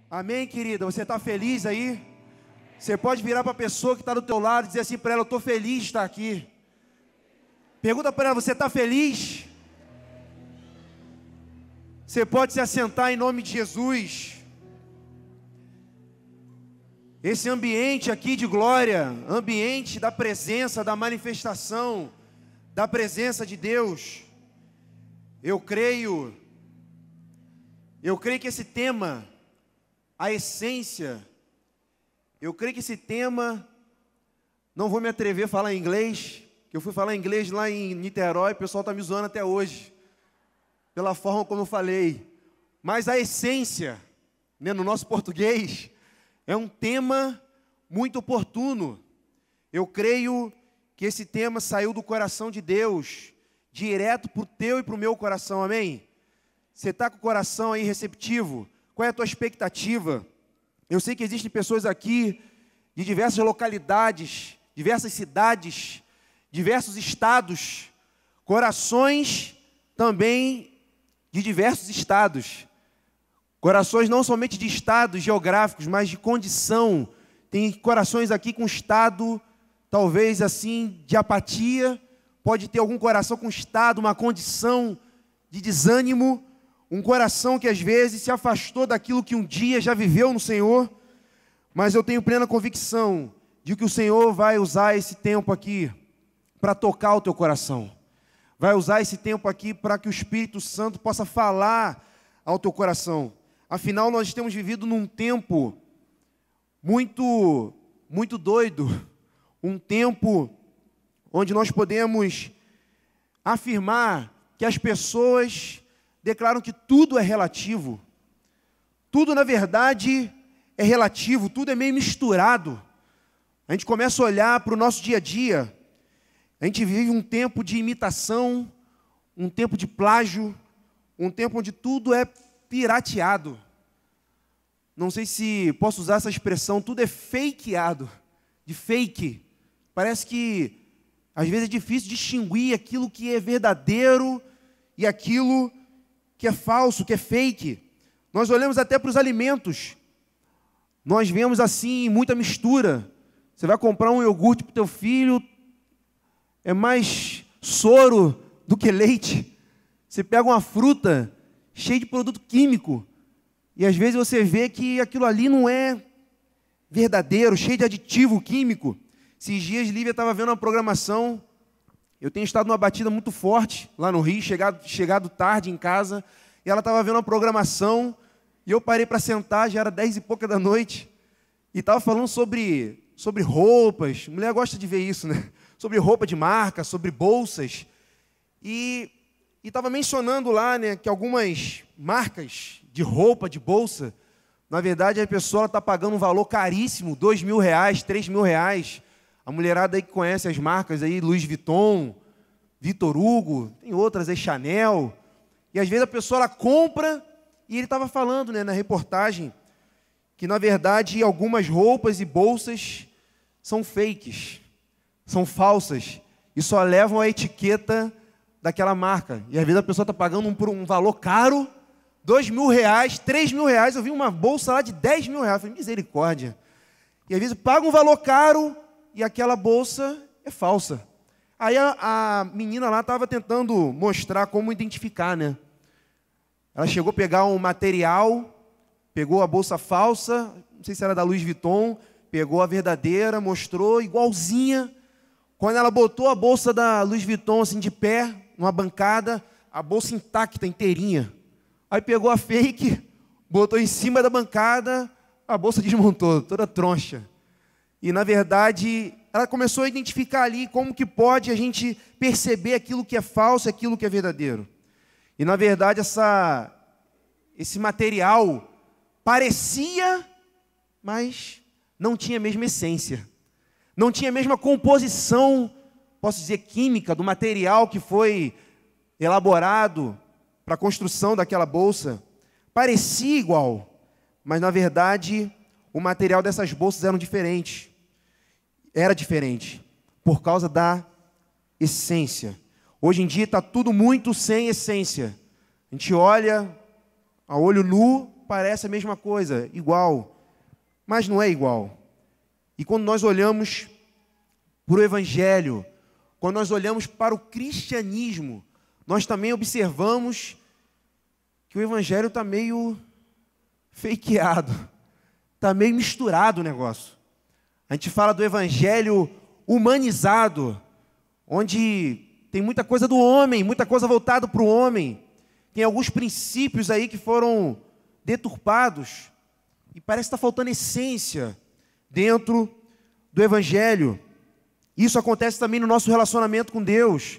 Amém, querida? Você está feliz aí? Você pode virar para a pessoa que está do teu lado e dizer assim para ela: eu estou feliz de estar aqui. Pergunta para ela: você está feliz? Você pode se assentar em nome de Jesus. Esse ambiente aqui de glória, ambiente da presença, da manifestação, da presença de Deus. Eu creio que esse tema, a essência, eu creio que esse tema, não vou me atrever a falar em inglês, que eu fui falar inglês lá em Niterói, o pessoal está me zoando até hoje, pela forma como eu falei. Mas a essência, né, no nosso português, é um tema muito oportuno. Eu creio que esse tema saiu do coração de Deus, direto para o teu e para o meu coração, amém? Você está com o coração aí receptivo? Qual é a tua expectativa? Eu sei que existem pessoas aqui de diversas localidades, diversas cidades, diversos estados, corações também de diversos estados. Corações não somente de estados geográficos, mas de condição. Tem corações aqui com estado, talvez assim, de apatia. Pode ter algum coração com estado, uma condição de desânimo. Um coração que às vezes se afastou daquilo que um dia já viveu no Senhor. Mas eu tenho plena convicção de que o Senhor vai usar esse tempo aqui para tocar o teu coração. Vai usar esse tempo aqui para que o Espírito Santo possa falar ao teu coração. Afinal, nós temos vivido num tempo muito doido. Um tempo onde nós podemos afirmar que as pessoas declaram que tudo é relativo. Tudo, na verdade, é relativo, tudo é meio misturado. A gente começa a olhar para o nosso dia a dia. A gente vive um tempo de imitação, um tempo de plágio, um tempo onde tudo é pirateado. Não sei se posso usar essa expressão, tudo é fakeado, de fake. Parece que, às vezes, é difícil distinguir aquilo que é verdadeiro e aquilo que é falso, que é fake. Nós olhamos até para os alimentos. Nós vemos assim muita mistura. Você vai comprar um iogurte para o teu filho, é mais soro do que leite. Você pega uma fruta cheia de produto químico e às vezes você vê que aquilo ali não é verdadeiro, cheio de aditivo químico. Esses dias, Lívia estava vendo uma programação. Eu tenho estado numa batida muito forte lá no Rio, chegado tarde em casa, e ela estava vendo uma programação, e eu parei para sentar, já era 10 e pouca da noite, e estava falando sobre roupas. Mulher gosta de ver isso, né? Sobre roupa de marca, sobre bolsas, e estava mencionando lá, né, que algumas marcas de roupa, de bolsa, na verdade a pessoa está pagando um valor caríssimo, R$2.000, R$3.000. A mulherada aí que conhece as marcas aí, Louis Vuitton, Vitor Hugo, tem outras aí, Chanel. E às vezes a pessoa ela compra, e ele estava falando, né, na reportagem, que na verdade algumas roupas e bolsas são fakes, são falsas, e só levam a etiqueta daquela marca. E às vezes a pessoa está pagando por um valor caro, R$2.000, R$3.000. Eu vi uma bolsa lá de R$10.000. Eu falei, misericórdia. E às vezes paga um valor caro, e aquela bolsa é falsa. Aí a menina lá estava tentando mostrar como identificar, né? Ela chegou a pegar um material, pegou a bolsa falsa, não sei se era da Louis Vuitton, pegou a verdadeira, mostrou igualzinha. Quando ela botou a bolsa da Louis Vuitton assim de pé, numa bancada, a bolsa intacta, inteirinha. Aí pegou a fake, botou em cima da bancada, a bolsa desmontou, toda troncha. E, na verdade, ela começou a identificar ali como que pode a gente perceber aquilo que é falso e aquilo que é verdadeiro. E, na verdade, esse material parecia, mas não tinha a mesma essência. Não tinha a mesma composição, posso dizer, química do material que foi elaborado para a construção daquela bolsa. Parecia igual, mas, na verdade, o material dessas bolsas era diferente, por causa da essência. Hoje em dia está tudo muito sem essência. A gente olha a olho nu, parece a mesma coisa, igual, mas não é igual. E quando nós olhamos para o Evangelho, quando nós olhamos para o cristianismo, nós também observamos que o Evangelho está meio fakeado, está meio misturado o negócio. A gente fala do Evangelho humanizado, onde tem muita coisa do homem, muita coisa voltada para o homem. Tem alguns princípios aí que foram deturpados. E parece que está faltando essência dentro do Evangelho. Isso acontece também no nosso relacionamento com Deus.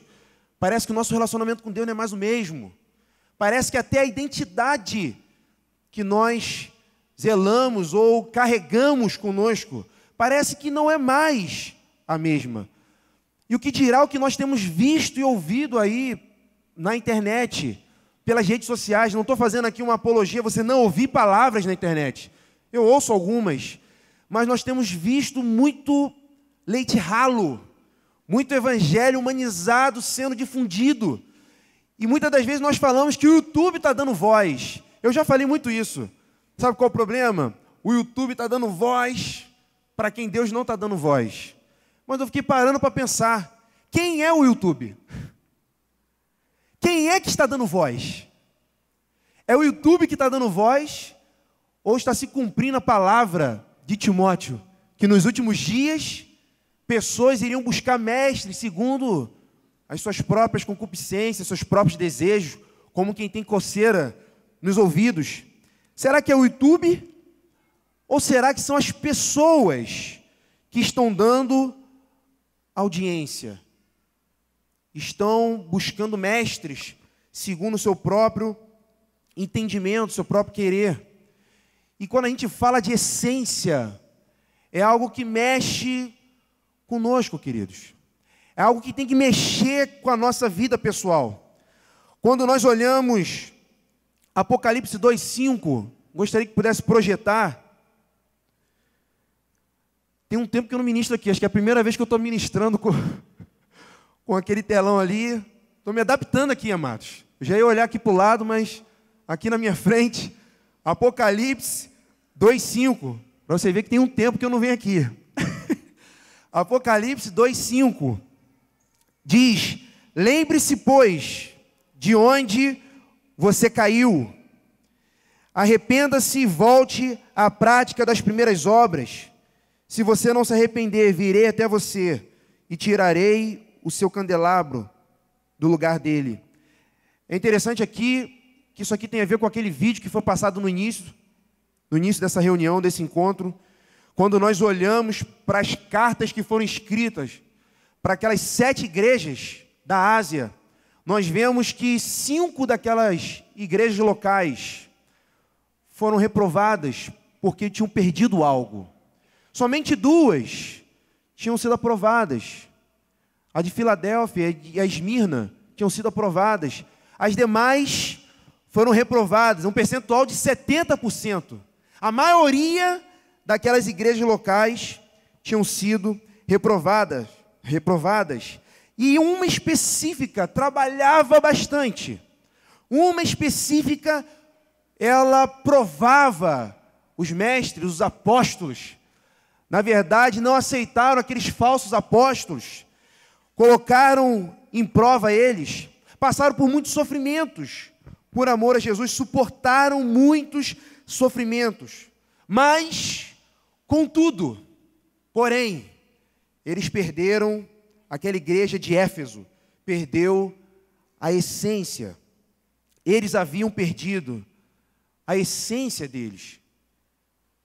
Parece que o nosso relacionamento com Deus não é mais o mesmo. Parece que até a identidade que nós zelamos ou carregamos conosco, parece que não é mais a mesma. E o que dirá o que nós temos visto e ouvido aí na internet, pelas redes sociais. Não estou fazendo aqui uma apologia, você não ouvir palavras na internet. Eu ouço algumas, mas nós temos visto muito leite ralo, muito evangelho humanizado sendo difundido. E muitas das vezes nós falamos que o YouTube está dando voz. Eu já falei muito isso. Sabe qual é o problema? O YouTube está dando voz para quem Deus não está dando voz. Mas eu fiquei parando para pensar, quem é o YouTube? Quem é que está dando voz? É o YouTube que está dando voz? Ou está se cumprindo a palavra de Timóteo, que nos últimos dias, pessoas iriam buscar mestres segundo as suas próprias concupiscências, seus próprios desejos, como quem tem coceira nos ouvidos? Será que é o YouTube? Ou será que são as pessoas que estão dando audiência? Estão buscando mestres segundo o seu próprio entendimento, seu próprio querer. E quando a gente fala de essência, é algo que mexe conosco, queridos. É algo que tem que mexer com a nossa vida pessoal. Quando nós olhamos Apocalipse 2:5, gostaria que pudesse projetar. Tem um tempo que eu não ministro aqui, acho que é a primeira vez que eu estou ministrando com aquele telão ali. Estou me adaptando aqui, amados. Eu já ia olhar aqui para o lado, mas aqui na minha frente, Apocalipse 2:5, para você ver que tem um tempo que eu não venho aqui. Apocalipse 2:5 diz: lembre-se, pois, de onde você caiu. Arrependa-se e volte à prática das primeiras obras. Se você não se arrepender, virei até você e tirarei o seu candelabro do lugar dele. É interessante aqui, que isso aqui tem a ver com aquele vídeo que foi passado no início dessa reunião, desse encontro, quando nós olhamos para as cartas que foram escritas para aquelas 7 igrejas da Ásia, nós vemos que 5 daquelas igrejas locais foram reprovadas porque tinham perdido algo. Somente 2 tinham sido aprovadas. A de Filadélfia e a Esmirna tinham sido aprovadas. As demais foram reprovadas, um percentual de 70%. A maioria daquelas igrejas locais tinham sido reprovadas. E uma específica trabalhava bastante. Uma específica, ela provava os mestres, os apóstolos. Na verdade, não aceitaram aqueles falsos apóstolos. Colocaram em prova eles. Passaram por muitos sofrimentos. Por amor a Jesus, suportaram muitos sofrimentos. Mas, contudo, porém, eles perderam, aquela igreja de Éfeso perdeu a essência. Eles haviam perdido a essência deles,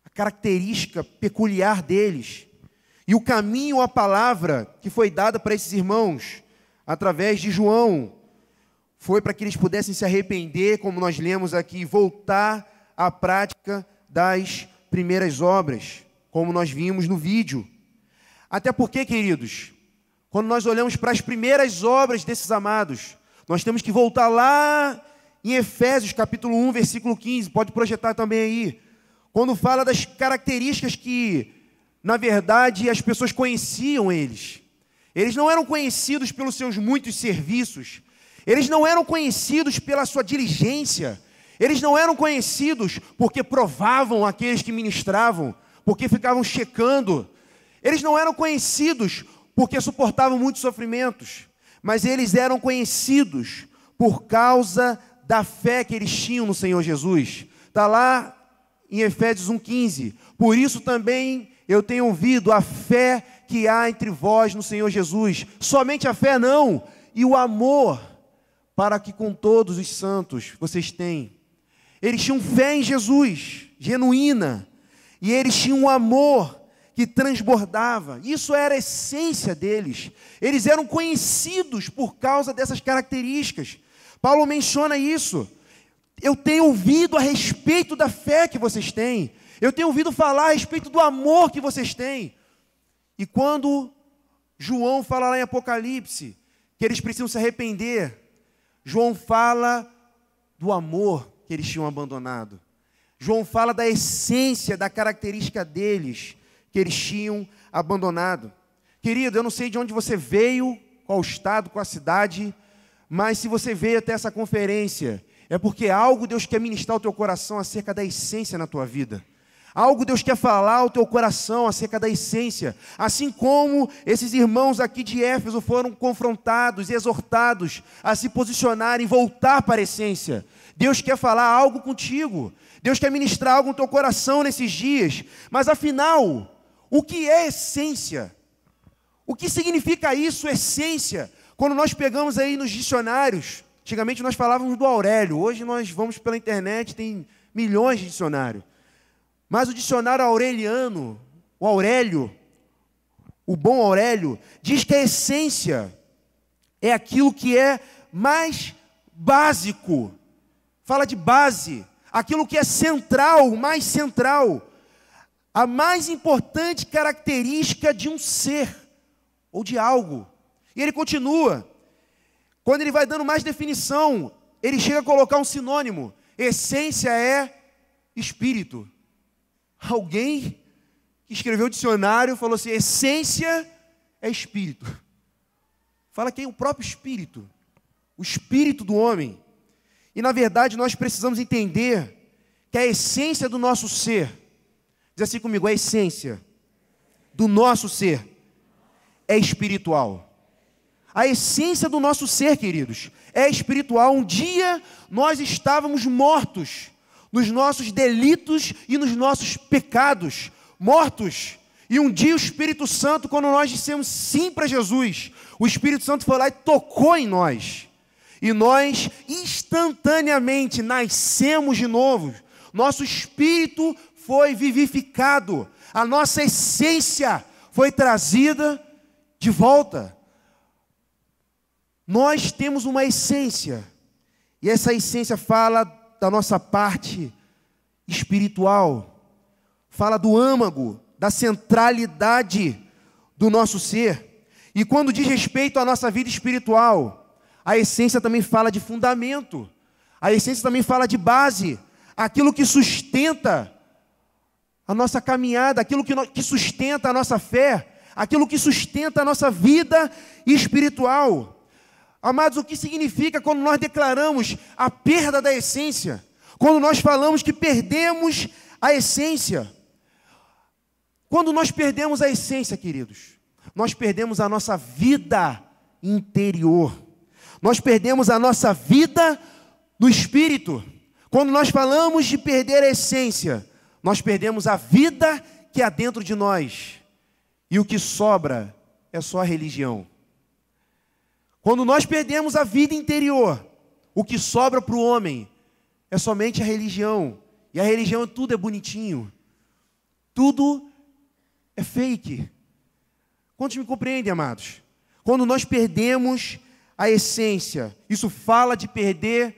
a característica peculiar deles. E o caminho, a palavra que foi dada para esses irmãos, através de João, foi para que eles pudessem se arrepender, como nós lemos aqui, voltar à prática das primeiras obras, como nós vimos no vídeo. Até porque, queridos, quando nós olhamos para as primeiras obras desses amados, nós temos que voltar lá em Efésios, capítulo 1, versículo 15, pode projetar também aí, quando fala das características que, na verdade, as pessoas conheciam eles. Eles não eram conhecidos pelos seus muitos serviços, eles não eram conhecidos pela sua diligência, Eles não eram conhecidos porque provavam aqueles que ministravam, porque ficavam checando. Eles não eram conhecidos porque suportavam muitos sofrimentos, mas eles eram conhecidos por causa da fé que eles tinham no Senhor Jesus. Está lá em Efésios 1,15. Por isso também eu tenho ouvido a fé que há entre vós no Senhor Jesus. Somente a fé não, e o amor para que com todos os santos vocês têm. Eles tinham fé em Jesus, genuína, e eles tinham um amor que transbordava. Isso era a essência deles. Eles eram conhecidos por causa dessas características. Paulo menciona isso. Eu tenho ouvido a respeito da fé que vocês têm. Eu tenho ouvido falar a respeito do amor que vocês têm. E quando João fala lá em Apocalipse que eles precisam se arrepender, João fala do amor que eles tinham abandonado. João fala da essência, da característica deles que eles tinham abandonado. Querido, eu não sei de onde você veio, qual estado, qual cidade, mas se você veio até essa conferência, é porque algo Deus quer ministrar ao teu coração acerca da essência na tua vida. Algo Deus quer falar ao teu coração acerca da essência. Assim como esses irmãos aqui de Éfeso foram confrontados e exortados a se posicionarem, voltar para a essência. Deus quer falar algo contigo. Deus quer ministrar algo no teu coração nesses dias. Mas afinal, o que é essência? O que significa isso, essência? Quando nós pegamos aí nos dicionários, antigamente nós falávamos do Aurélio. Hoje nós vamos pela internet, tem milhões de dicionários. Mas o dicionário aureliano, o Aurélio, o bom Aurélio, diz que a essência é aquilo que é mais básico. Fala de base, aquilo que é central, mais central. A mais importante característica de um ser ou de algo. E ele continua. Quando ele vai dando mais definição, ele chega a colocar um sinônimo. Essência é espírito. Alguém que escreveu o dicionário falou assim, essência é espírito. Fala que é o próprio espírito, o espírito do homem. E na verdade nós precisamos entender que a essência do nosso ser, diz assim comigo, a essência do nosso ser é espiritual. A essência do nosso ser, queridos, é espiritual. Um dia nós estávamos mortos nos nossos delitos e nos nossos pecados, mortos. E um dia o Espírito Santo, quando nós dissemos sim para Jesus, o Espírito Santo foi lá e tocou em nós. E nós instantaneamente nascemos de novo. Nosso espírito foi vivificado. A nossa essência foi trazida de volta. Nós temos uma essência. E essa essência fala da nossa parte espiritual, fala do âmago, da centralidade do nosso ser. E quando diz respeito à nossa vida espiritual, a essência também fala de fundamento, a essência também fala de base, aquilo que sustenta a nossa caminhada, aquilo que sustenta a nossa fé, aquilo que sustenta a nossa vida espiritual. Amados, o que significa quando nós declaramos a perda da essência? Quando nós falamos que perdemos a essência? Quando nós perdemos a essência, queridos, nós perdemos a nossa vida interior. Nós perdemos a nossa vida no espírito. Quando nós falamos de perder a essência, nós perdemos a vida que há dentro de nós. E o que sobra é só a religião. Quando nós perdemos a vida interior, o que sobra para o homem é somente a religião. E a religião tudo é bonitinho. Tudo é fake. Quantos me compreendem, amados? Quando nós perdemos a essência, isso fala de perder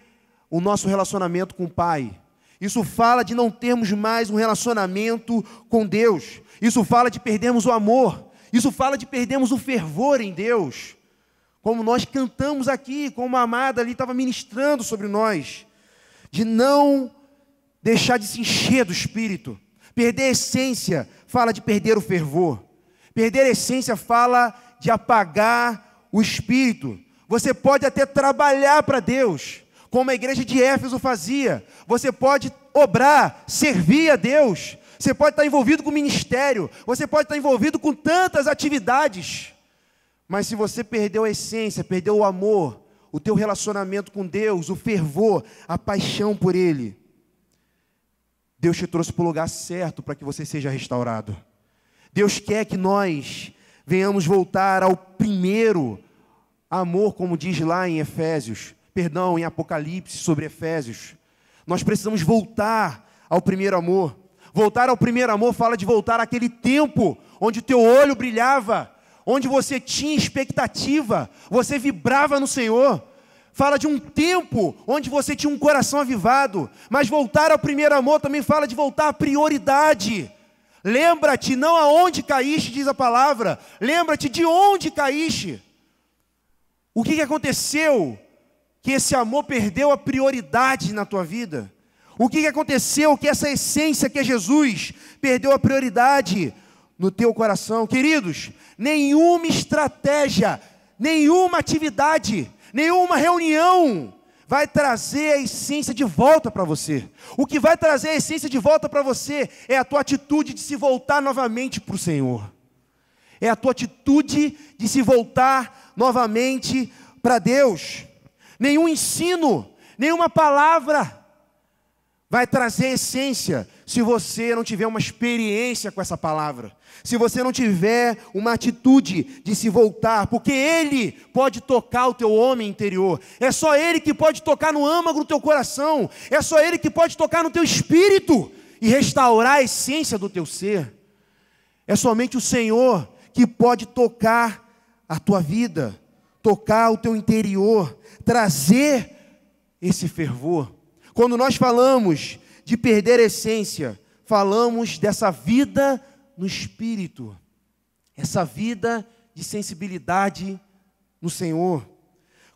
o nosso relacionamento com o Pai. Isso fala de não termos mais um relacionamento com Deus. Isso fala de perdermos o amor. Isso fala de perdermos o fervor em Deus. Como nós cantamos aqui, como a amada ali estava ministrando sobre nós, de não deixar de se encher do Espírito. Perder a essência fala de perder o fervor. Perder a essência fala de apagar o Espírito. Você pode até trabalhar para Deus, como a igreja de Éfeso fazia. Você pode obrar, servir a Deus. Você pode estar envolvido com o ministério. Você pode estar envolvido com tantas atividades. Mas se você perdeu a essência, perdeu o amor, o teu relacionamento com Deus, o fervor, a paixão por Ele, Deus te trouxe para o lugar certo para que você seja restaurado. Deus quer que nós venhamos voltar ao primeiro amor, como diz lá em em Apocalipse sobre Efésios. Nós precisamos voltar ao primeiro amor. Voltar ao primeiro amor fala de voltar àquele tempo onde o teu olho brilhava, onde você tinha expectativa, você vibrava no Senhor. Fala de um tempo onde você tinha um coração avivado. Mas voltar ao primeiro amor também fala de voltar à prioridade. Lembra-te não aonde caíste, diz a palavra. Lembra-te de onde caíste. O que aconteceu que esse amor perdeu a prioridade na tua vida? O que aconteceu que essa essência que é Jesus perdeu a prioridade no teu coração? Queridos, nenhuma estratégia, nenhuma atividade, nenhuma reunião vai trazer a essência de volta para você. O que vai trazer a essência de volta para você é a tua atitude de se voltar novamente para o Senhor. É a tua atitude de se voltar novamente para Deus. Nenhum ensino, nenhuma palavra vai trazer essência se você não tiver uma experiência com essa palavra. Se você não tiver uma atitude de se voltar, porque Ele pode tocar o teu homem interior. É só Ele que pode tocar no âmago do teu coração. É só Ele que pode tocar no teu espírito e restaurar a essência do teu ser. É somente o Senhor que pode tocar a tua vida, tocar o teu interior, trazer esse fervor. Quando nós falamos de perder a essência, falamos dessa vida no Espírito, essa vida de sensibilidade no Senhor.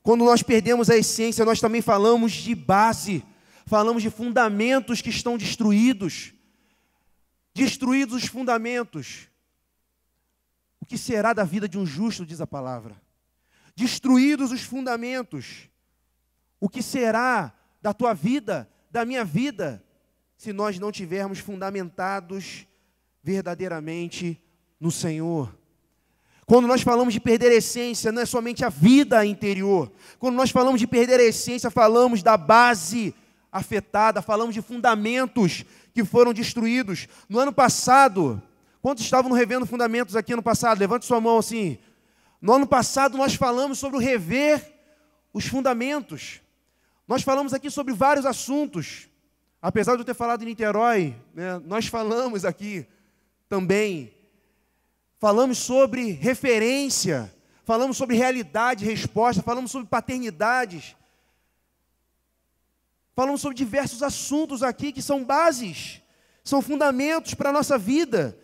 Quando nós perdemos a essência, nós também falamos de base, falamos de fundamentos que estão destruídos. Destruídos os fundamentos. O que será da vida de um justo, diz a palavra? Destruídos os fundamentos. O que será da tua vida, da minha vida, se nós não tivermos fundamentados verdadeiramente no Senhor? Quando nós falamos de perder a essência, não é somente a vida interior. Quando nós falamos de perder a essência, falamos da base afetada, falamos de fundamentos que foram destruídos. No ano passado, quantos estavam no Revendo Fundamentos aqui ano passado? Levante sua mão assim. No ano passado nós falamos sobre o rever os fundamentos. Nós falamos aqui sobre vários assuntos. Apesar de eu ter falado em Niterói, né, nós falamos aqui também. Falamos sobre referência, falamos sobre realidade e resposta, falamos sobre paternidades. Falamos sobre diversos assuntos aqui que são bases, são fundamentos para a nossa vida.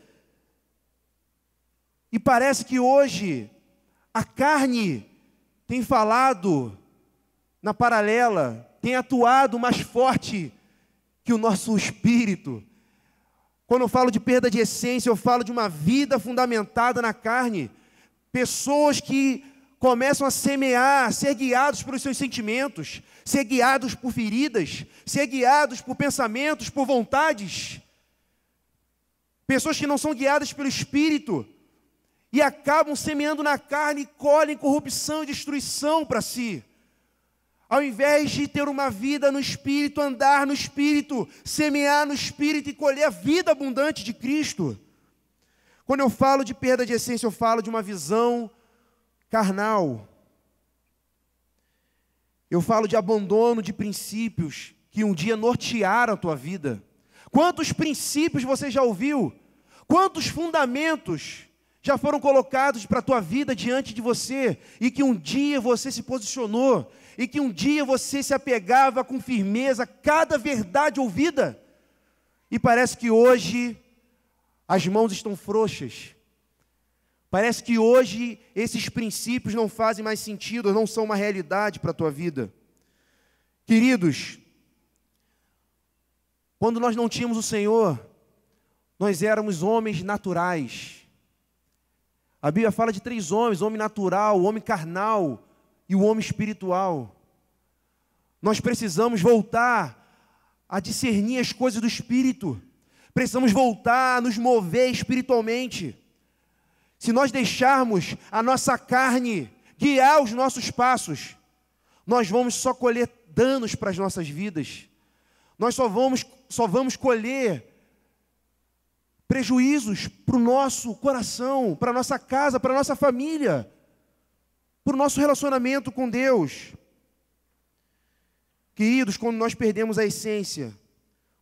E parece que hoje a carne tem falado na paralela, tem atuado mais forte que o nosso espírito. Quando eu falo de perda de essência, eu falo de uma vida fundamentada na carne. Pessoas que começam a semear, ser guiados pelos seus sentimentos, ser guiados por feridas, ser guiados por pensamentos, por vontades. Pessoas que não são guiadas pelo Espírito e acabam semeando na carne e colhem corrupção e destruição para si. Ao invés de ter uma vida no Espírito, andar no Espírito, semear no Espírito e colher a vida abundante de Cristo. Quando eu falo de perda de essência, eu falo de uma visão carnal. Eu falo de abandono de princípios que um dia nortearam a tua vida. Quantos princípios você já ouviu? Quantos fundamentos já foram colocados para a tua vida diante de você e que um dia você se posicionou e que um dia você se apegava com firmeza a cada verdade ouvida e parece que hoje as mãos estão frouxas. Parece que hoje esses princípios não fazem mais sentido, não são uma realidade para a tua vida. Queridos, quando nós não tínhamos o Senhor, nós éramos homens naturais. A Bíblia fala de 3 homens, o homem natural, o homem carnal e o homem espiritual. Nós precisamos voltar a discernir as coisas do Espírito. Precisamos voltar a nos mover espiritualmente. Se nós deixarmos a nossa carne guiar os nossos passos, nós vamos só colher danos para as nossas vidas. Nós só vamos colher prejuízos para o nosso coração, para a nossa casa, para a nossa família, para o nosso relacionamento com Deus. Queridos, quando nós perdemos a essência,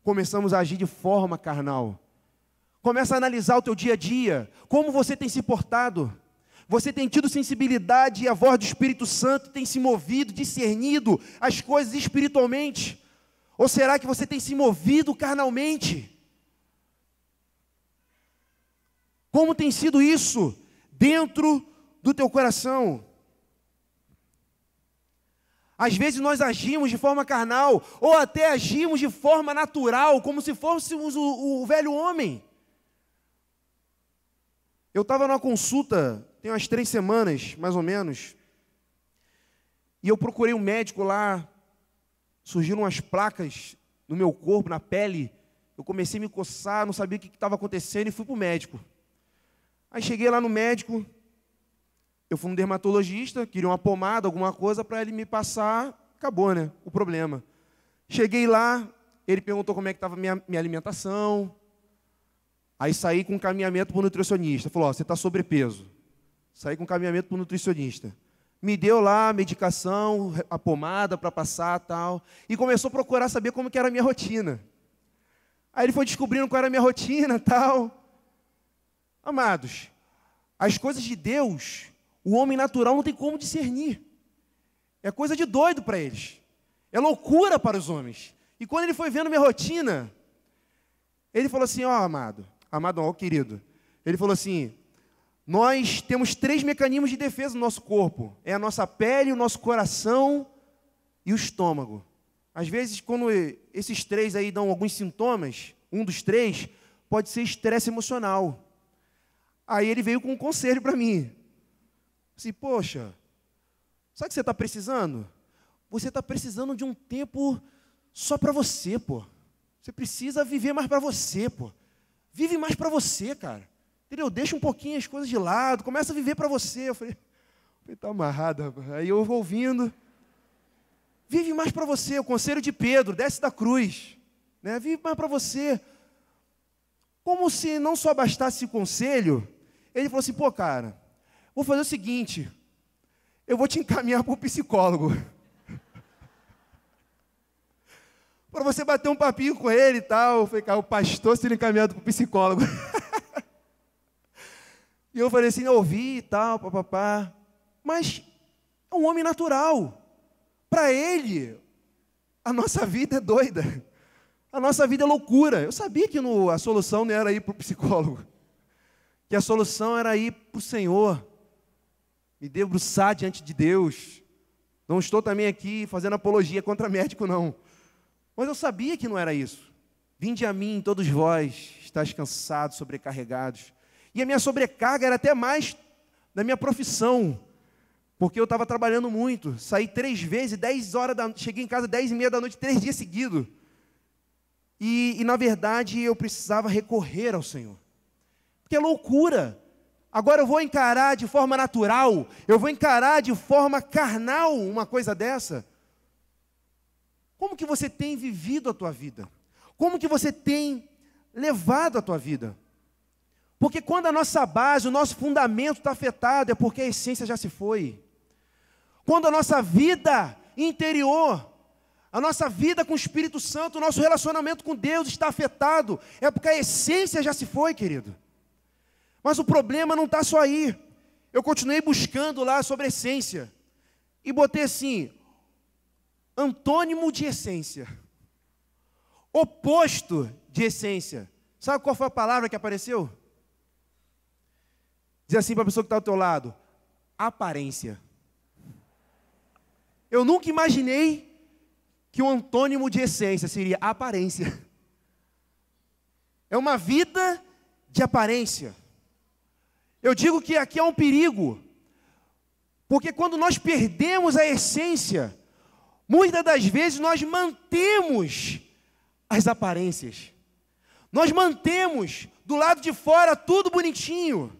começamos a agir de forma carnal. Começa a analisar o teu dia a dia, como você tem se portado. Você tem tido sensibilidade e a voz do Espírito Santo tem se movido, discernido as coisas espiritualmente? Ou será que você tem se movido carnalmente? Como tem sido isso dentro do teu coração? Às vezes nós agimos de forma carnal, ou até agimos de forma natural, como se fôssemos o velho homem. Eu estava numa consulta, tem umas 3 semanas, mais ou menos, e eu procurei um médico lá, surgiram umas placas no meu corpo, na pele, eu comecei a me coçar, não sabia o que estava acontecendo e fui para o médico. Aí cheguei lá no médico, eu fui um dermatologista, queria uma pomada, alguma coisa para ele me passar, acabou, né, o problema. Cheguei lá, ele perguntou como é que estava minha alimentação, aí saí com um caminhamento para o nutricionista, falou, ó, você está sobrepeso. Saí com um caminhamento para o nutricionista. Me deu lá a medicação, a pomada para passar e tal, e começou a procurar saber como que era a minha rotina. Aí ele foi descobrindo qual era a minha rotina e tal. Amados, as coisas de Deus, o homem natural não tem como discernir. É coisa de doido para eles. É loucura para os homens. E quando ele foi vendo minha rotina, ele falou assim, ó, amado, ó, querido, ele falou assim, nós temos 3 mecanismos de defesa no nosso corpo. É a nossa pele, o nosso coração e o estômago. Às vezes, quando esses 3 aí dão alguns sintomas, um dos 3 pode ser estresse emocional. Aí ele veio com um conselho para mim. Assim, poxa, sabe o que você está precisando? Você está precisando de um tempo só para você, pô. Você precisa viver mais para você, pô. Vive mais para você, cara. Entendeu? Deixa um pouquinho as coisas de lado, começa a viver para você. Eu falei, tá amarrado, rapaz. Aí eu vou ouvindo. Vive mais para você, o conselho de Pedro, desce da cruz. Né? Vive mais para você. Como se não só bastasse esse conselho, ele falou assim, pô, cara, vou fazer o seguinte, eu vou te encaminhar para o psicólogo. Para você bater um papinho com ele e tal. Eu falei, cara, o pastor sendo encaminhado para o psicólogo. E eu falei assim, eu ouvi e tal, papapá. Mas é um homem natural. Para ele, a nossa vida é doida. A nossa vida é loucura. Eu sabia que a solução não era ir para o psicólogo. Que a solução era ir para o Senhor. Me debruçar diante de Deus. Não estou também aqui fazendo apologia contra médico, não. Mas eu sabia que não era isso. Vinde a mim, todos vós, estáis cansados, sobrecarregados. E a minha sobrecarga era até mais da minha profissão. Porque eu estava trabalhando muito. Saí 3 vezes, 10 horas cheguei em casa 10h30 da noite, 3 dias seguidos. E na verdade, eu precisava recorrer ao Senhor. Porque é loucura. Agora eu vou encarar de forma natural, eu vou encarar de forma carnal uma coisa dessa. Como que você tem vivido a tua vida? Como que você tem levado a tua vida? Porque quando a nossa base, o nosso fundamento está afetado, é porque a essência já se foi. Quando a nossa vida interior, a nossa vida com o Espírito Santo, o nosso relacionamento com Deus está afetado, é porque a essência já se foi, querido. Mas o problema não está só aí. Eu continuei buscando lá sobre essência. E botei assim, antônimo de essência. Oposto de essência. Sabe qual foi a palavra que apareceu? Diz assim para a pessoa que está ao teu lado. Aparência. Eu nunca imaginei que o antônimo de essência seria aparência. É uma vida de aparência. Eu digo que aqui há um perigo, porque quando nós perdemos a essência, Muitas das vezes nós mantemos as aparências. Nós mantemos do lado de fora tudo bonitinho.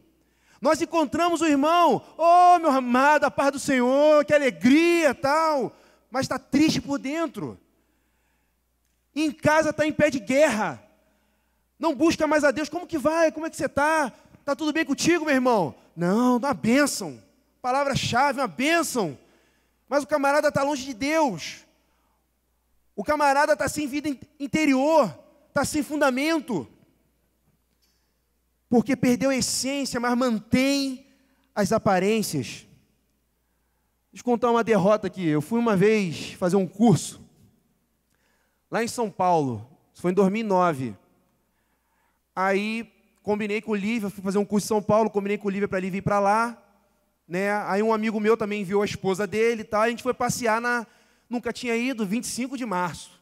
Nós encontramos o irmão, oh meu amado, a paz do Senhor, que alegria, tal, mas está triste por dentro. Em casa está em pé de guerra. Não busca mais a Deus. Como que vai? Como é que você está? Está tudo bem contigo, meu irmão? Não, uma bênção. Palavra-chave, uma bênção. Mas o camarada está longe de Deus. O camarada está sem vida interior. Está sem fundamento. Porque perdeu a essência, mas mantém as aparências. Deixa eu contar uma derrota aqui. Eu fui uma vez fazer um curso lá em São Paulo. Isso foi em 2009. Aí combinei com o Lívia, fui fazer um curso em São Paulo, combinei com o Lívia para ele vir para lá, né? Aí um amigo meu também enviou a esposa dele e tal, a gente foi passear nunca tinha ido, 25 de março.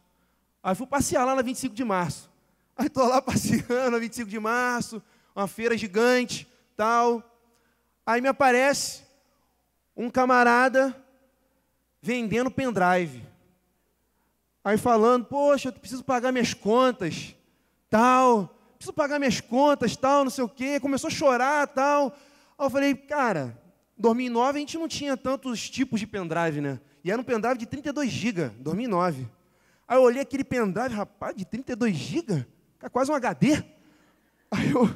Aí fui passear lá na 25 de março. Aí estou lá passeando na 25 de março, uma feira gigante, tal. Aí me aparece um camarada vendendo pendrive. Aí falando, poxa, eu preciso pagar minhas contas, tal, preciso pagar minhas contas, tal, não sei o quê. Começou a chorar, tal. Aí eu falei, cara, em 2009 a gente não tinha tantos tipos de pendrive, né? E era um pendrive de 32 GB, 2009. Aí eu olhei aquele pendrive, rapaz, de 32 GB? É quase um HD. Aí eu,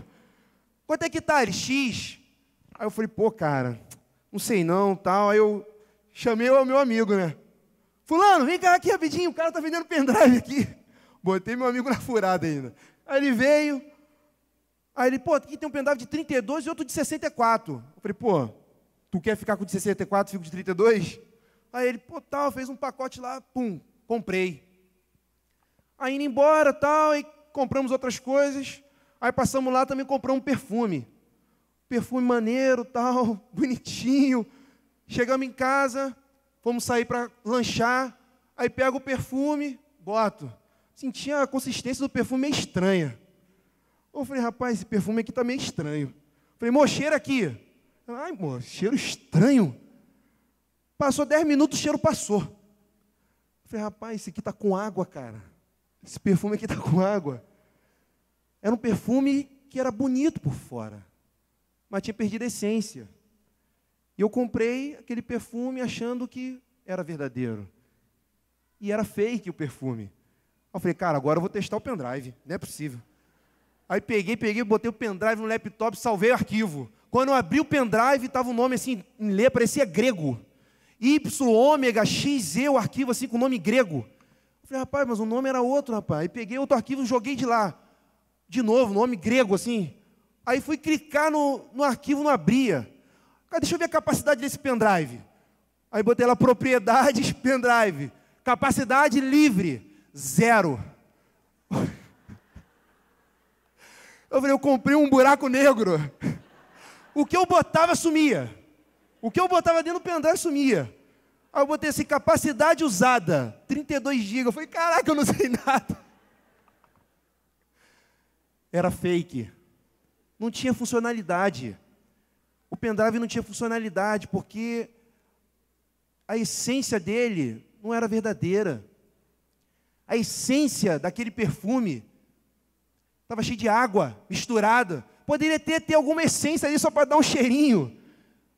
quanto é que tá? Ele, X. Aí eu falei, pô, cara, não sei não, tal. Aí eu chamei o meu amigo, né? Fulano, vem cá aqui rapidinho, o cara tá vendendo pendrive aqui. Botei meu amigo na furada ainda. Aí ele veio, aí ele, pô, aqui tem um pendrive de 32 e outro de 64. Eu falei, pô, tu quer ficar com o de 64 e fico de 32? Aí ele, pô, tal, fez um pacote lá, pum, comprei. Aí indo embora, tal, e compramos outras coisas. Aí passamos lá, também compramos um perfume. Perfume maneiro, tal, bonitinho. Chegamos em casa, fomos sair para lanchar, aí pego o perfume, boto. Senti a consistência do perfume meio estranha. Eu falei, rapaz, esse perfume aqui está meio estranho. Falei, mo, cheira aqui. Ai, mo, cheiro estranho. Passou 10 minutos, o cheiro passou. Falei, rapaz, esse aqui está com água, cara. Esse perfume aqui está com água. Era um perfume que era bonito por fora, mas tinha perdido a essência. E eu comprei aquele perfume achando que era verdadeiro. E era fake o perfume. Eu falei, cara, agora eu vou testar o pendrive. Não é possível. Aí peguei, botei o pendrive no laptop, salvei o arquivo. Quando eu abri o pendrive, estava um nome assim, em letra, parecia grego. YXZ, o arquivo assim, com nome grego. Eu falei, rapaz, mas o nome era outro, rapaz. Aí peguei outro arquivo e joguei de lá. De novo, nome grego, assim. Aí fui clicar no arquivo, não abria. Cara, deixa eu ver a capacidade desse pendrive. Aí botei lá, propriedades, pendrive. Capacidade livre, 0. Eu falei, eu comprei um buraco negro. O que eu botava, sumia. O que eu botava dentro do pendrive, sumia. Aí eu botei assim, capacidade usada, 32 GB. Eu falei, caraca, eu não sei nada. Era fake. Não tinha funcionalidade. O pendrive não tinha funcionalidade, porque a essência dele não era verdadeira. A essência daquele perfume estava cheio de água misturada. Poderia ter alguma essência ali só para dar um cheirinho,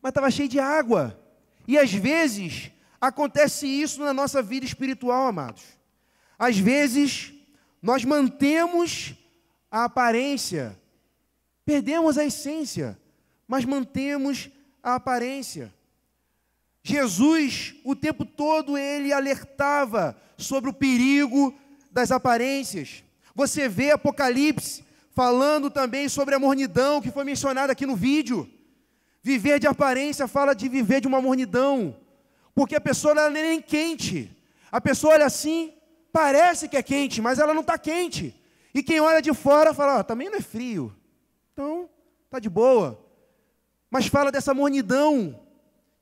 mas estava cheio de água. E às vezes acontece isso na nossa vida espiritual, amados. Às vezes nós mantemos a aparência, perdemos a essência, mas mantemos a aparência. Jesus, o tempo todo, ele alertava sobre o perigo das aparências. Você vê Apocalipse falando também sobre a mornidão, que foi mencionada aqui no vídeo. Viver de aparência fala de viver de uma mornidão, porque a pessoa não é nem quente. A pessoa olha assim, parece que é quente, mas ela não está quente. E quem olha de fora fala, também não é frio, então está de boa. Mas fala dessa mornidão,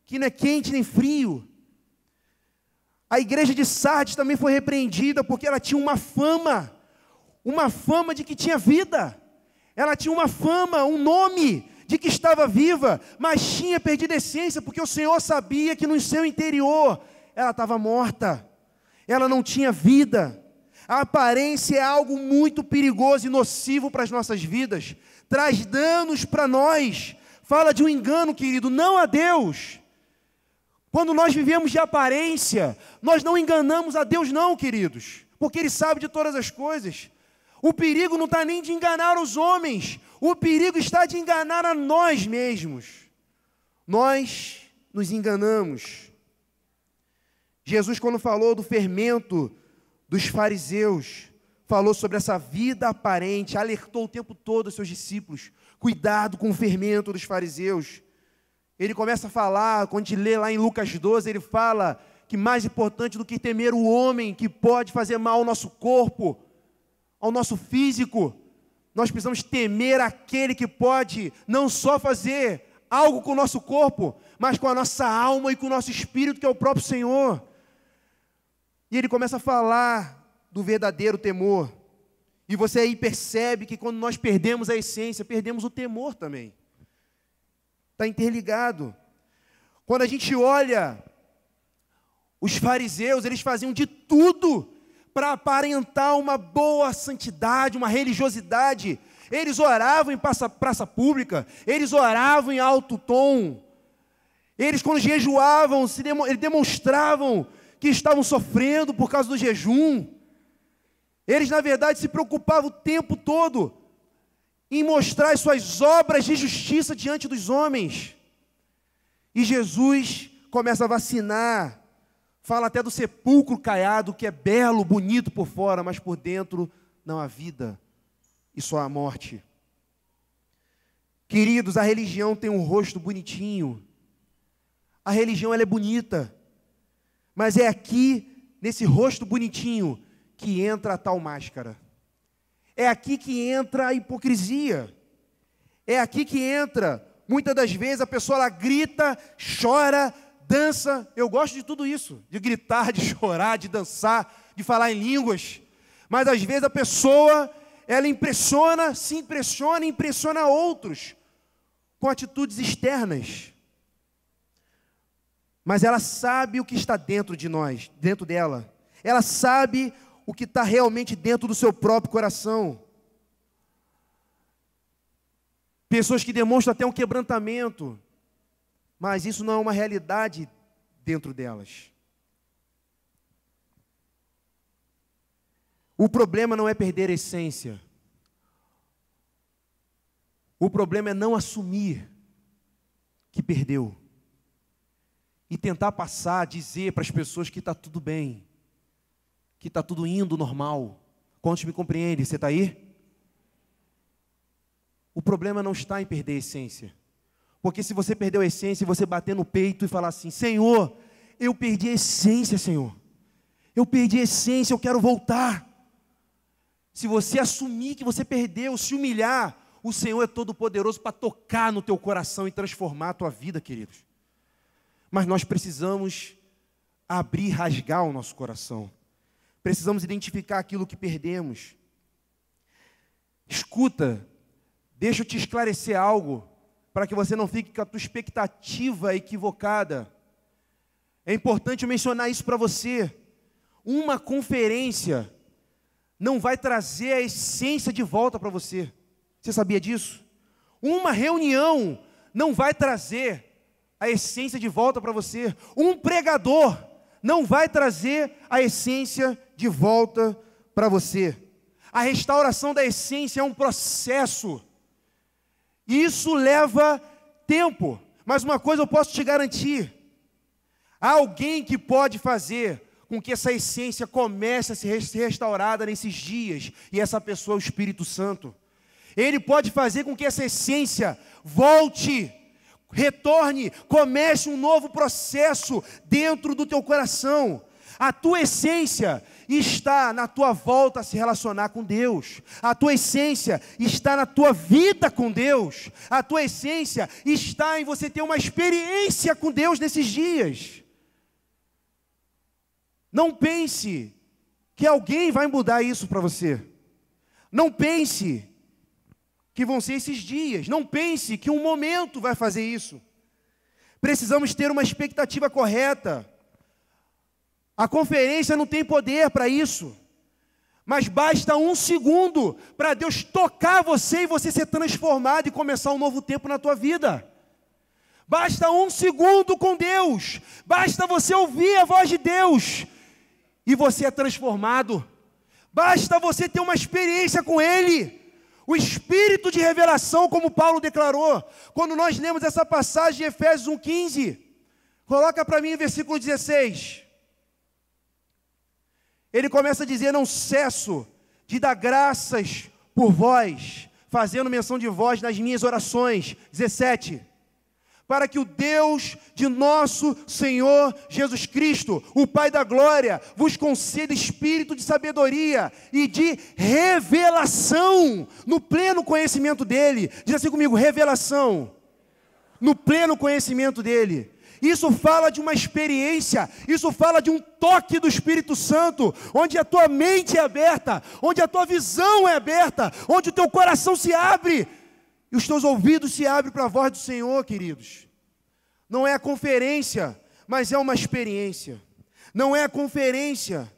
que não é quente nem frio. A igreja de Sardes também foi repreendida, porque ela tinha uma fama de que tinha vida. Ela tinha uma fama, um nome de que estava viva, mas tinha perdido a essência, porque o Senhor sabia que no seu interior ela estava morta. ela não tinha vida. A aparência é algo muito perigoso e nocivo para as nossas vidas, traz danos para nós, fala de um engano, querido, não a Deus. Quando nós vivemos de aparência, nós não enganamos a Deus não, queridos, porque Ele sabe de todas as coisas. O perigo não está nem de enganar os homens, o perigo está de enganar a nós mesmos. Nós nos enganamos. Jesus, quando falou do fermento dos fariseus, falou sobre essa vida aparente, alertou o tempo todo os seus discípulos, cuidado com o fermento dos fariseus. Ele começa a falar, quando a gente lê lá em Lucas 12, ele fala que mais importante do que temer o homem que pode fazer mal ao nosso corpo, ao nosso físico, nós precisamos temer aquele que pode não só fazer algo com o nosso corpo, mas com a nossa alma e com o nosso espírito, que é o próprio Senhor. E ele começa a falar do verdadeiro temor. E você aí percebe que quando nós perdemos a essência, perdemos o temor também. Está interligado. Quando a gente olha, os fariseus, eles faziam de tudo para aparentar uma boa santidade, uma religiosidade. Eles oravam em praça pública, eles oravam em alto tom. Eles, quando jejuavam, eles demonstravam que estavam sofrendo por causa do jejum. Eles, na verdade, se preocupavam o tempo todo em mostrar as suas obras de justiça diante dos homens. E Jesus começa a vacinar, fala até do sepulcro caiado, que é belo, bonito por fora, mas por dentro não há vida e só há morte. Queridos, a religião tem um rosto bonitinho. A religião, ela é bonita. Mas é aqui, nesse rosto bonitinho, que entra a tal máscara. É aqui que entra a hipocrisia. É aqui que entra, muitas das vezes, a pessoa ela grita, chora, dança. Eu gosto de tudo isso, de gritar, de chorar, de dançar, de falar em línguas. Mas às vezes a pessoa, ela impressiona, se impressiona e impressiona outros com atitudes externas. Mas ela sabe o que está dentro de nós, dentro dela. Ela sabe o que está realmente dentro do seu próprio coração. Pessoas que demonstram até um quebrantamento, mas isso não é uma realidade dentro delas. O problema não é perder a essência. O problema é não assumir que perdeu. E tentar passar, dizer para as pessoas que está tudo bem, que está tudo indo normal. Quantos me compreendem? Você está aí? O problema não está em perder a essência. Porque se você perdeu a essência, você bater no peito e falar assim, Senhor, eu perdi a essência, Senhor. Eu perdi a essência, eu quero voltar. Se você assumir que você perdeu, se humilhar, o Senhor é todo poderoso para tocar no teu coração e transformar a tua vida, queridos. Mas nós precisamos abrir, rasgar o nosso coração. Precisamos identificar aquilo que perdemos. Escuta, deixa eu te esclarecer algo, para que você não fique com a tua expectativa equivocada. É importante eu mencionar isso para você. Uma conferência não vai trazer a essência de volta para você. Você sabia disso? Uma reunião não vai trazer a essência de volta para você. Um pregador não vai trazer a essência de volta para você. A restauração da essência é um processo. Isso leva tempo. Mas uma coisa eu posso te garantir. Há alguém que pode fazer com que essa essência comece a ser restaurada nesses dias. E essa pessoa é o Espírito Santo. Ele pode fazer com que essa essência volte, retorne, comece um novo processo dentro do teu coração. A tua essência está na tua volta a se relacionar com Deus. A tua essência está na tua vida com Deus. A tua essência está em você ter uma experiência com Deus nesses dias. Não pense que alguém vai mudar isso para você. Não pense que vão ser esses dias. Não pense que um momento vai fazer isso. Precisamos ter uma expectativa correta. A conferência não tem poder para isso. Mas basta 1 segundo para Deus tocar você e você ser transformado e começar um novo tempo na tua vida. Basta 1 segundo com Deus. Basta você ouvir a voz de Deus e você é transformado. Basta você ter uma experiência com Ele. O espírito de revelação, como Paulo declarou. Quando nós lemos essa passagem de Efésios 1,15. Coloca para mim o versículo 16. Ele começa a dizer: não cesso de dar graças por vós, fazendo menção de vós nas minhas orações. 17. Para que o Deus de nosso Senhor Jesus Cristo, o Pai da glória, vos conceda espírito de sabedoria e de revelação, no pleno conhecimento dEle. Diz assim comigo: revelação, no pleno conhecimento dEle. Isso fala de uma experiência, isso fala de um toque do Espírito Santo, onde a tua mente é aberta, onde a tua visão é aberta, onde o teu coração se abre, e os teus ouvidos se abrem para a voz do Senhor, queridos. Não é a conferência, mas é uma experiência. Não é a conferência,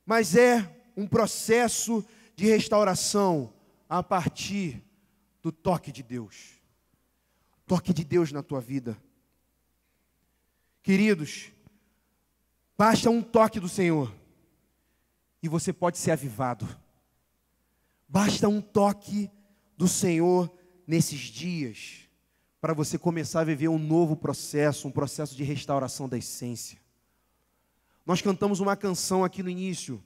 mas é um processo de restauração a partir do toque de Deus. Toque de Deus na tua vida. Queridos, basta um toque do Senhor e você pode ser avivado. Basta um toque do Senhor nesses dias para você começar a viver um novo processo, um processo de restauração da essência. Nós cantamos uma canção aqui no início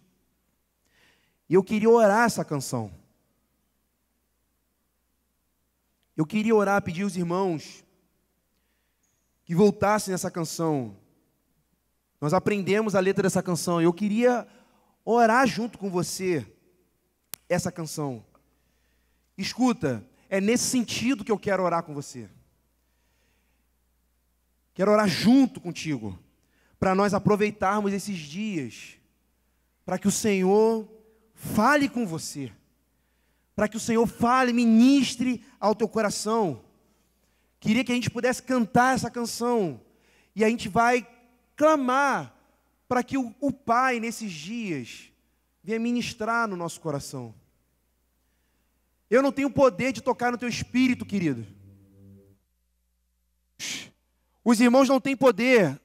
e eu queria orar essa canção. Eu queria orar, pedir aos irmãos que voltassem nessa canção. Nós aprendemos a letra dessa canção e eu queria orar junto com você essa canção. Escuta, é nesse sentido que eu quero orar com você. Quero orar junto contigo, para nós aproveitarmos esses dias, para que o Senhor fale com você, para que o Senhor fale, ministre ao teu coração. Queria que a gente pudesse cantar essa canção. E a gente vai clamar para que o Pai, nesses dias, venha ministrar no nosso coração. Eu não tenho poder de tocar no teu espírito, querido. Os irmãos não têm poder,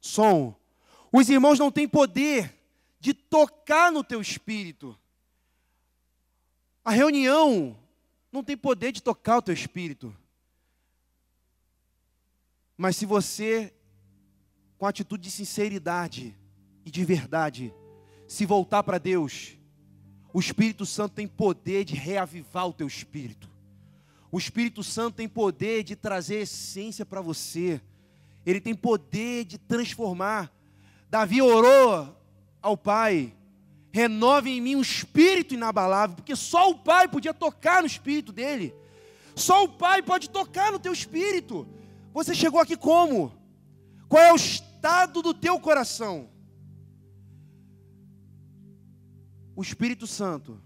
som. Os irmãos não têm poder de tocar no teu espírito. A reunião não tem poder de tocar o teu espírito. Mas se você, com atitude de sinceridade e de verdade, se voltar para Deus, o Espírito Santo tem poder de reavivar o teu espírito. O Espírito Santo tem poder de trazer essência para você. Ele tem poder de transformar. Davi orou ao Pai: renove em mim um espírito inabalável, porque só o Pai podia tocar no espírito dele. Só o Pai pode tocar no teu espírito. Você chegou aqui como? Qual é o estado do teu coração? O Espírito Santo,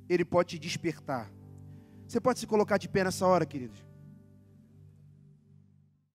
ele pode te despertar. Você pode se colocar de pé nessa hora, queridos?